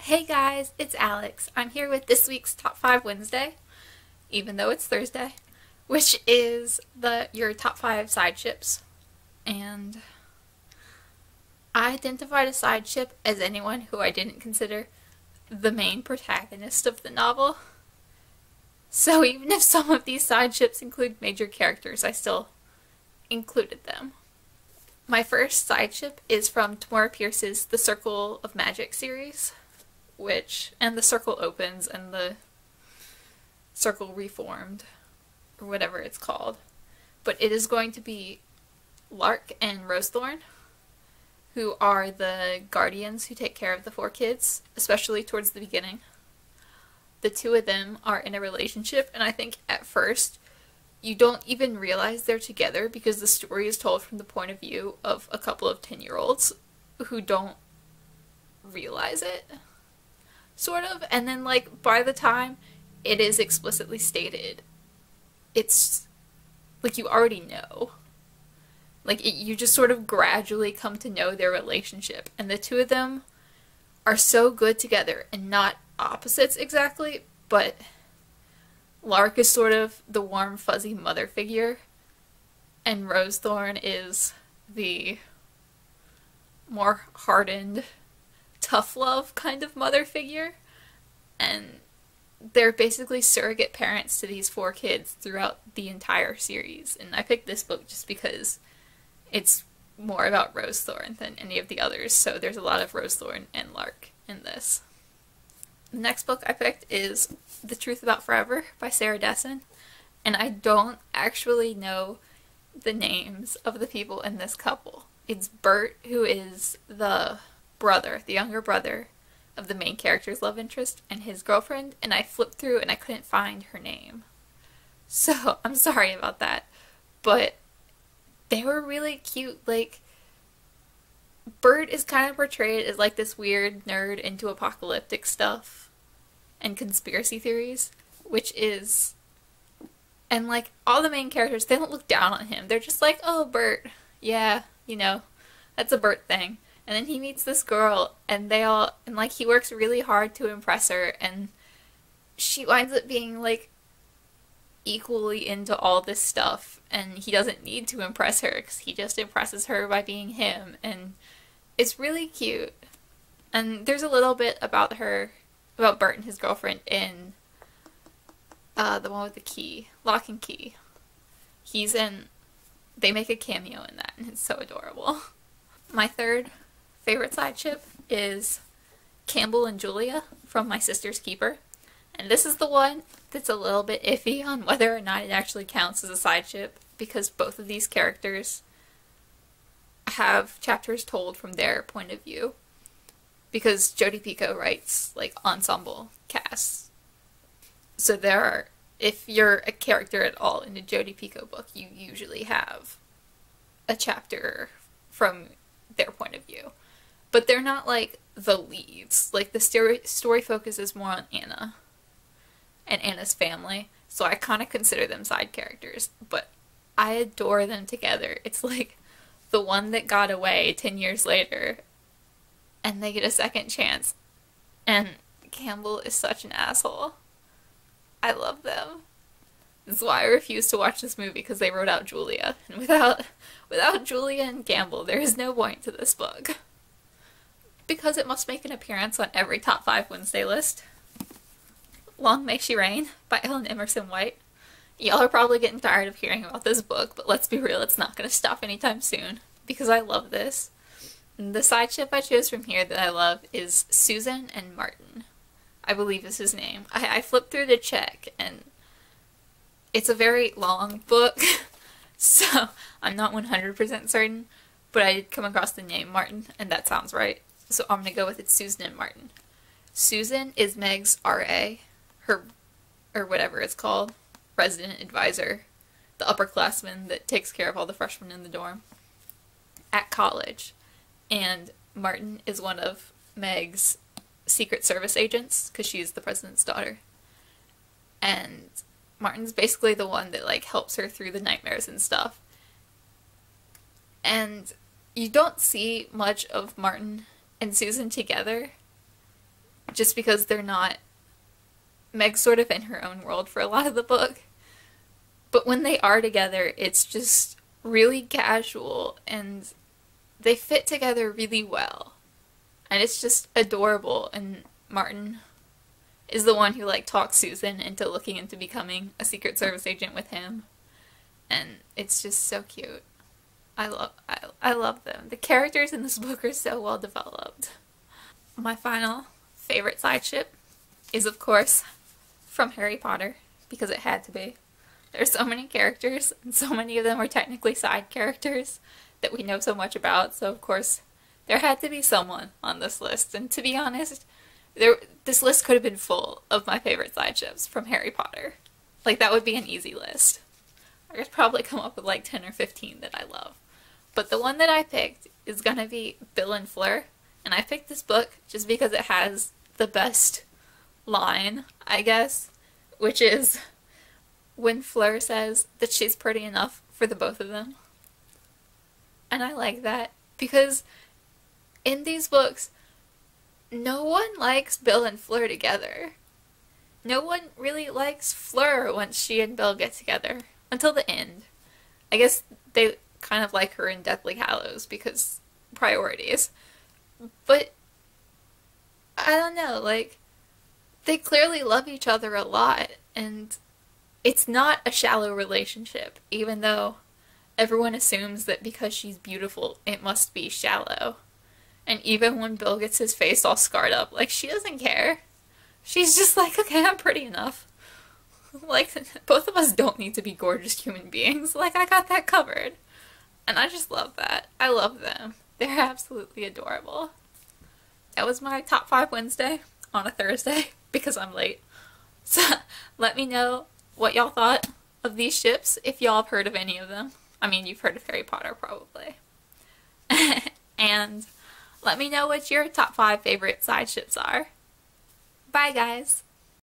Hey guys, it's Alex. I'm here with this week's Top 5 Wednesday, even though it's Thursday, which is your top 5 side ships. And I identified a side ship as anyone who I didn't consider the main protagonist of the novel. So even if some of these side ships include major characters, I still included them. My first side ship is from Tamora Pierce's The Circle of Magic series, and the circle opens and the circle reformed, or whatever it's called. But it is going to be Lark and Rosethorn, who are the guardians who take care of the four kids, especially towards the beginning. The two of them are in a relationship, and I think at first you don't even realize they're together because the story is told from the point of view of a couple of 10-year-olds who don't realize it, sort of. And then, like, by the time it is explicitly stated, it's like you already know. You just sort of gradually come to know their relationship, and the two of them are so good together, and not opposites exactly, but Lark is sort of the warm, fuzzy mother figure, and Rosethorn is the more hardened, tough love kind of mother figure. And they're basically surrogate parents to these four kids throughout the entire series. And I picked this book just because it's more about Rosethorn than any of the others, so there's a lot of Rosethorn and Lark in this. The next book I picked is The Truth About Forever by Sarah Dessen, and I don't actually know the names of the people in this couple. It's Bert, who is the younger brother of the main character's love interest, and his girlfriend, and I flipped through and I couldn't find her name. So, I'm sorry about that, but they were really cute. Like, Bert is kind of portrayed as like this weird nerd into apocalyptic stuff and conspiracy theories, and like all the main characters, they don't look down on him. They're just like, oh, Bert, yeah, that's a Bert thing. And then he meets this girl, and like, he works really hard to impress her, and she winds up being like equally into all this stuff, and he doesn't need to impress her because he just impresses her by being him, and it's really cute. And there's a little bit about Bert and his girlfriend in the one with the key, Lock and Key. They make a cameo in that, and it's so adorable. My third favorite side ship is Campbell and Julia from My Sister's Keeper. And this is the one that's a little bit iffy on whether or not it actually counts as a side ship, because both of these characters have chapters told from their point of view. Because Jodi Picoult writes, like, ensemble casts. So if you're a character at all in a Jodi Picoult book, you usually have a chapter from their point of view. But they're not, like, the leads. Like, the story focuses more on Anna and Anna's family, so I kind of consider them side characters, but I adore them together. It's like the one that got away 10 years later, and they get a second chance, and Campbell is such an asshole. I love them. That's why I refuse to watch this movie, because they wrote out Julia, and without Julia and Campbell, there is no point to this book. Because it must make an appearance on every Top 5 Wednesday list. Long May She Reign by Ellen Emerson White. Y'all are probably getting tired of hearing about this book, but let's be real, it's not going to stop anytime soon, because I love this. And the side ship I chose from here that I love is Susan and Martin. I believe is his name. I flipped through to check, and it's a very long book, so I'm not 100% certain, but I did come across the name Martin, and that sounds right. So I'm going to go with it, Susan and Martin. Susan is Meg's RA, or whatever it's called, resident advisor, the upperclassman that takes care of all the freshmen in the dorm at college. And Martin is one of Meg's Secret Service agents, because she's the president's daughter. And Martin's basically the one that, like, helps her through the nightmares and stuff. And you don't see much of Martin and Susan together, just because they're not. Meg's sort of in her own world for a lot of the book. But when they are together, it's just really casual and they fit together really well. And it's just adorable. And Martin is the one who like talks Susan into looking into becoming a Secret Service agent with him. And it's just so cute. I love them. The characters in this book are so well developed. My final favorite side ship is of course from Harry Potter, because it had to be. There's so many characters, and so many of them are technically side characters that we know so much about, so of course there had to be someone on this list. And to be honest, this list could have been full of my favorite side ships from Harry Potter. Like, that would be an easy list. I could probably come up with like 10 or 15 that I love. But the one that I picked is gonna be Bill and Fleur, and I picked this book just because it has the best line, I guess, which is when Fleur says that she's pretty enough for the both of them. And I like that because in these books, no one likes Bill and Fleur together. No one really likes Fleur once she and Bill get together. Until the end. I guess they kind of like her in Deathly Hallows because priorities. But I don't know, like, they clearly love each other a lot, and it's not a shallow relationship, even though everyone assumes that because she's beautiful, it must be shallow. And even when Bill gets his face all scarred up, like, she doesn't care. She's just like, okay, I'm pretty enough. Like, both of us don't need to be gorgeous human beings. Like, I got that covered. And I just love that. I love them. They're absolutely adorable. That was my Top 5 Wednesday on a Thursday, because I'm late. So, let me know what y'all thought of these ships, if y'all have heard of any of them. I mean, you've heard of Harry Potter, probably. And let me know what your top 5 favorite side ships are. Bye, guys!